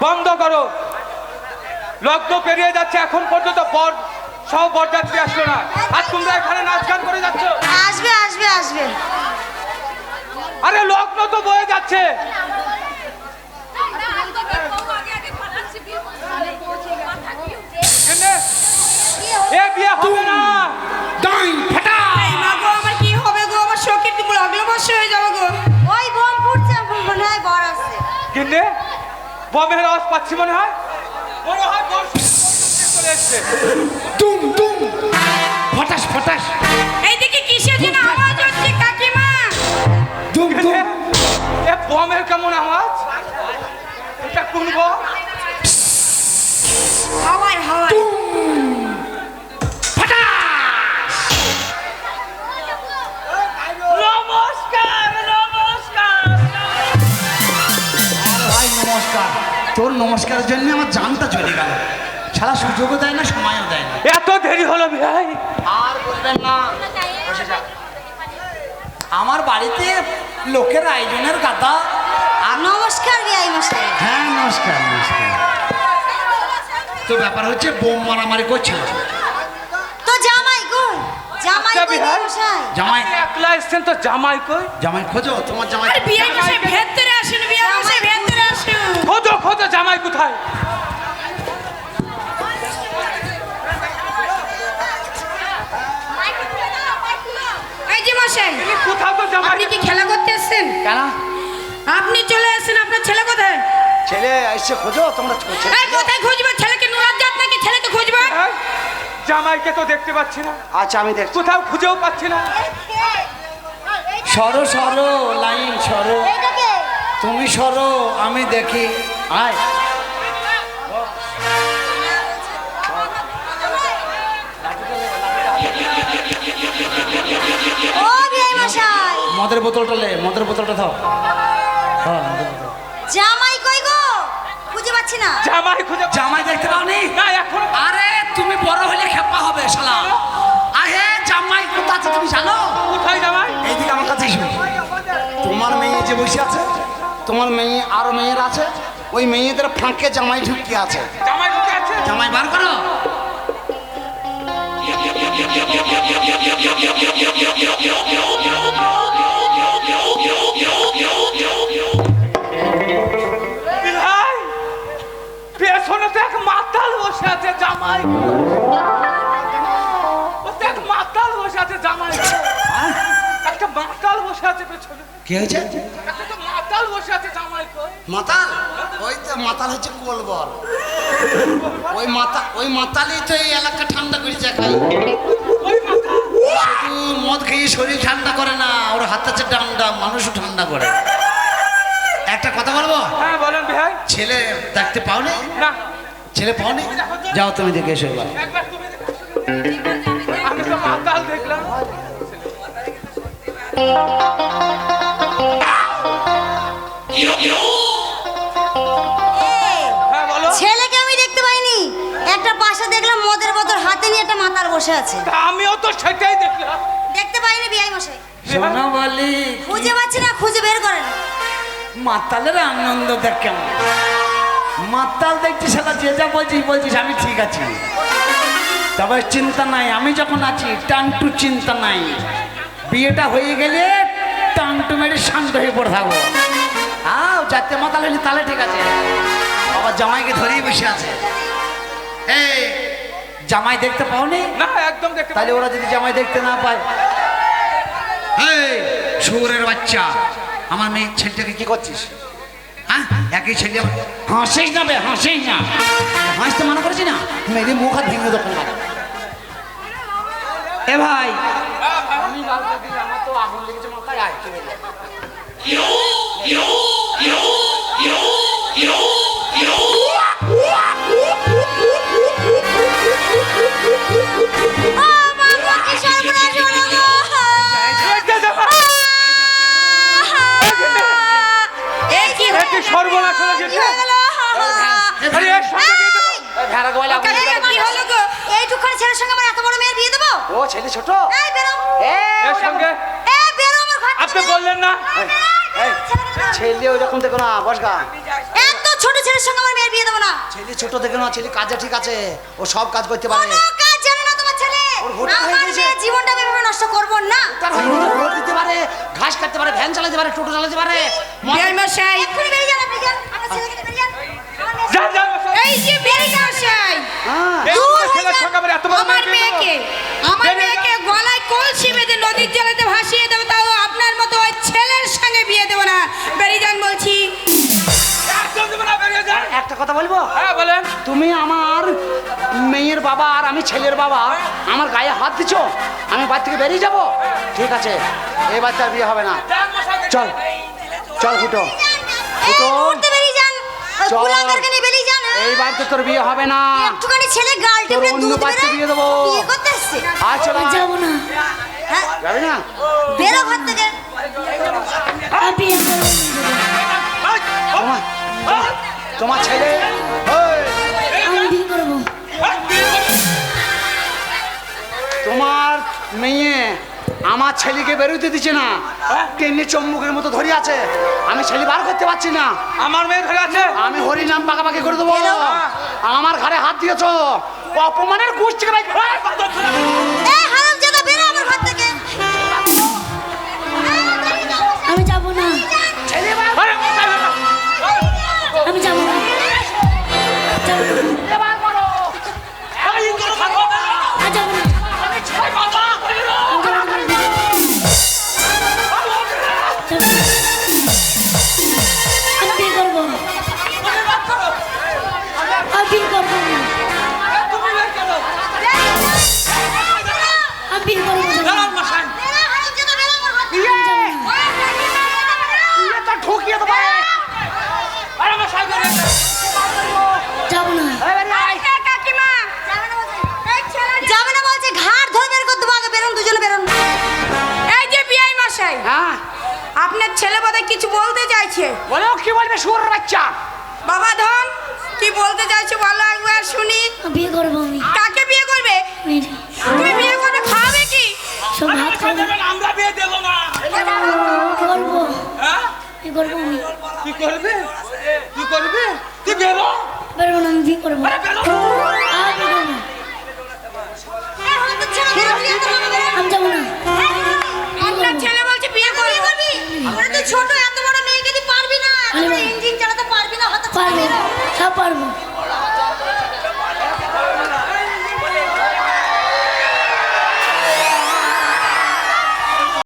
বন্ধ করো, লগ্ন পেরিয়ে যাচ্ছে, এখন পর্যন্ত বর সব বরযাত্রী আসলো না, আর তোমরা এখানে নাচ গান করে যাচ্ছ। আসবে আসবে আসবে। আরে লগ্ন তো বয়ে যাচ্ছে। এ বিয়ে হবে না। আমার কি হবে গো? আমার শোকের লগ্ন বর্ষ হয়ে যাবে গো। ওই বোম ফুটছে, মনে হয় বর আছে। কিনে বমের আওয়াজ পাচ্ছি, মনে হয় বড় হয় বর চলে এসছে। তুম তুম ফটাস ফটাস। এইদিকে কিসের জন্য আওয়াজ হচ্ছে কাকিমা? তুম তুম। এ বমের কেমন আওয়াজ? এটা কোন বম? হাওয়ায় হাওয়ায়। নমস্কার নমস্কার। ভাই নমস্কার। তোর নমস্কারের জন্য আমার জানটা চলে গেল। সারা সুযোগও দেয় না, সময়ও দেয় না। এত দেরি হলো ভাই? আর বলবেন না। আমার বাড়িতে লোকের আয়োজনের কথা। আর নমস্কার বিআই মশাই। হ্যাঁ নমস্কার নমস্কার। তো ব্যাপার হচ্ছে বোম মারামারি করছিল। তো জামাই গো, জামাই আচ্ছা, কই বিহার। মশাই? জামাই একলা এসছেন তো, জামাই কই? জামাই খোঁজো, তোমার জামাই। আরে বিআই মশাই ভেতরে আসুন, বিআই মশাই ভেতরে আসুন। খোঁজো খোঁজো, জামাই কোথায়? এই যে মশাই, কোথাও তো জামাই। আপনি কি খেলা করতে এসেছেন? কেন? আপনি চলে আসেন, আপনার ছেলে কোথায়? ছেলে এসে খোঁজো, তোমরা খোঁজো। এই কোথায় খুঁজবে? ছেলেকে নুরার জাত নাকি ছেলেকে খুঁজবে? এই, জামাইকে তো দেখতে পাচ্ছি না, আচ্ছা আমি দেখছি। কোথাও খুঁজেও পাচ্ছি না। সরো সরো, লাইন সরো, তুমি সরো, আমি দেখি। আয় ও বিআই মশাই, মদের বোতলটা লে, মদের বোতলটা দাও। হ্যাঁ মদের বোতল। জামাই কই গো? খুঁজে পাচ্ছি না। জামাই খুঁজে জামাই দেখতে পাওনি? না এখন। আরে তুমি বড় হলে খেপা হবে শালা। আহে জামাই কোথা আছে তুমি জানো? কোথায় জামাই? এইদিকে আমার কাছে এসো। তোমার মেয়ে যে বসে আছে, তোমার মেয়ে আরো মেয়ের আছে, ওই মেয়েদের ফাঁকে জামাই ঢুকিয়ে আছে। জামাই ঢুকে আছে। জামাই বার করো। ভাই, পেছনে তো এক মাতাল বসে আছে, জামাই ও তো এক মাতাল বসে আছে, জামাই একটা মাতাল বসে আছে পেছনে। কি হয়েছে? একটা তো মাতাল বসে আছে, জামাই কই? মাতাল? ওই তো মাতাল হচ্ছে কোলবর। ওই মাতালই তো এই এলাকা ঠান্ডা করে যায় খাই। ওই মাতাল শুধু মদ খেয়ে শরীর ঠান্ডা করে না, ওর হাত আছে ডান্ডা, মানুষও ঠান্ডা করে। একটা কথা বলবো? হ্যাঁ বলেন ভাই। ছেলে দেখতে পাওনি? না, ছেলে পাওনি? যাও তুমি দেখে এসো এবার। একবার তুমি দেখো। আমি তো মাতাল দেখলাম। হ্যাঁ বলো। ছেলেকে আমি দেখতে পাইনি, একটা পাশে দেখলাম মদের বোতল হাতে নিয়ে একটা মাতাল বসে আছে। তা আমিও তো সেটাই দেখলাম। দেখতে পাইনি বিআই মশাই। শোনো বলি, খুঁজে পাচ্ছি না, খুঁজে বের করেন। মাতালের আনন্দ দেখ কেমন। মাতাল দেখছি সারা যে যা বলছিস বলছিস, আমি ঠিক আছি, তবে চিন্তা নাই। আমি যখন আছি টানটু চিন্তা নাই। বিয়েটা হয়ে গেলে টানটু মেরে শান্ত হয়ে পড়ে থাকবো। আও যাতে মাতাল হয়েছে তাহলে ঠিক আছে। আবার জামাইকে ধরেই বসে আছে। এই জামাই দেখতে পাওনি? না একদম দেখতে তাহলে ওরা যদি জামাই দেখতে না পায়, এই শুয়োরের বাচ্চা, আমার মেয়ে ছেলেটাকে কি করছিস? হ্যাঁ একই ছেলে, হাসিস না বে, হাসিস না। হাসতে মানা করেছি না, মেরে মুখ হাত ভেঙে দোকান। এ ভাই আমি আমার তো আগুন লেগেছে মাথায়। আয় ও বাবা, কি সর্বনাশ হলো গো! এই কি কি সর্বনাশ হয়ে গেছে? হয়ে গেল? আরে এর সঙ্গে বিয়ে দেবো? ভেড়া গোয়ালা কি হলো গো? এইটুখানি ছেলের সঙ্গে আমার এত বড় মেয়ের বিয়ে দেবো? ও ছেলে ছোট। এই বেরো, এর সঙ্গে বেরো আমার ঘর থেকে। আপনি বললেন না? ছেলে ওই রকম দেখো না, বসগা। ছেলের সঙ্গে আমার মেয়ের বিয়ে দেবো না। ছেলে ছোট দেখে না, ছেলে কাজে ঠিক আছে, ও সব কাজ করতে পারে। কোনো কাজ জানে না তোমার ছেলে। ওর ভোটার হয়ে আমার গেছে। মেয়ের জীবনটা আমি এভাবে নষ্ট করবো না। তার হয়ে গেছে, ভোট দিতে পারে, ঘাস কাটতে পারে, ভ্যান চালাতে পারে, টোটো চালাতে পারে। বিআই মশাই এক্ষুনি বেরিয়ে যান, আপনি যান, আমার ছেলেকে নিয়ে বেরিয়ে যান। আমার মেয়ের যান, যান, মশাই। এই যে বিআই মশাই, হ্যাঁ, এই দূর তোমার হয়ে ছেলের যান। সঙ্গে আমার এত বড় আমার মেয়ে বিয়ে আমার বেরিয়ে মেয়েকে গলায় কলসি বেঁধে নদীর জলেতে ভাসিয়ে দেবো, তাও আপনার মতো ওই ছেলের সঙ্গে বিয়ে দেবো না। বেরিয়ে যান বলছি। একদম দেবে না, বেরিয়ে যান। একটা কথা বলবো, হ্যাঁ বলেন। তুমি আমার মেয়ের বাবা আর আমি ছেলের বাবা, আমার গায়ে হাত দিছো, আমি বাড়ি থেকে বেরিয়ে যাব? ঠিক আছে, এই বাচ্চার বিয়ে হবে না। যান, মশাই, চল চল ফুটো, এই ফুটো, মুহূর্তে বেরিয়ে যান। ওই চল। কুলাঙ্গারকে নিয়ে বেরিয়ে যান। এই বাড়িতে তোর বিয়ে হবে না। একটুখানি ছেলে গাল তোর টিপে অন্য দুধ বাচ্চা বেরোয়, দিয়ে দেবো। বিয়ে করতে এসছে। আয় চল, আয়। যাবো না। হ্যাঁ, যাবি না? বেরো ঘর থেকে। তোমার তোমার ছেলে, তোমার মেয়ে আমার ছেলেকে বেরোতে দিচ্ছে না, টেনে চম্বুকের মতো ধরে আছে, আমি ছেলে বার করতে পারছি না। আমার মেয়ে ধরে আছে। আমি হরিনাম পাকাপাকি করে দেবো। আমার ঘরে হাত দিয়েছো, অপমানের গোষ্ঠীকে ভাই। এই হারামজাদা, বেরো আমার ঘর থেকে। আমি যাব না, ছেলে বার আরে, মশাই, না। আমি যাব না, যাব না, ছেলে বার করো। এই করে থাকো না। আমি যাব না, আমি ছেলে বাবা করে দেবো। আমি বিয়ে করবো, আমি বিয়ে করবো না, তুমি বের করো। আমি বিয়ে করবো না, দাঁড়ান, মশাই। বেরো হারামজাদা, বেরো আমার ঘর থেকে। ইয়ে, ইয়ে তো ঠকিয়ে দেবো। আরে, মশাই, বেরিয়ে যান। যাব না, এই কাকিমা, যাবে না বলছে। এই ছেলে যাবে না বলছে, ঘাড় ধরে বের করে দেবো। আগে বেরোন, দুজনে বেরোন। এই যে বিআই মশাই, হ্যাঁ, আপনার ছেলে বোধহয় কিছু বলতে চাইছে। বলো কি বলবে শুয়োরের বাচ্চা? বাবা ধন, কি বলতে চাইছে বলো একবার শুনি। আমি বিয়ে করবো, আমি কাকে বিয়ে করবে? মেরে, তুমি বিয়ে করবে, খাবে কি? সব ভাত খাবো, আমরা বিয়ে দেবো না। করবো, হ্যাঁ? বিয়ে করবো আমি, কি করবে? কি করবে? তুই বেরো। বেরবো না, আমি বিয়ে করবো, আরে, বেরো। আর বিয়ে করবো না, এই হতো ছেলে বলে বিয়ে করবে না। আমি যাব না, আপনার ছেলে বলছে বিয়ে করবি। ওরা তো ছোট, এত বড় মেয়েকে তুই পারবি না। পারবো। ইঞ্জিন চালাতে পারবি না, হতো পারবো, সব পারবো,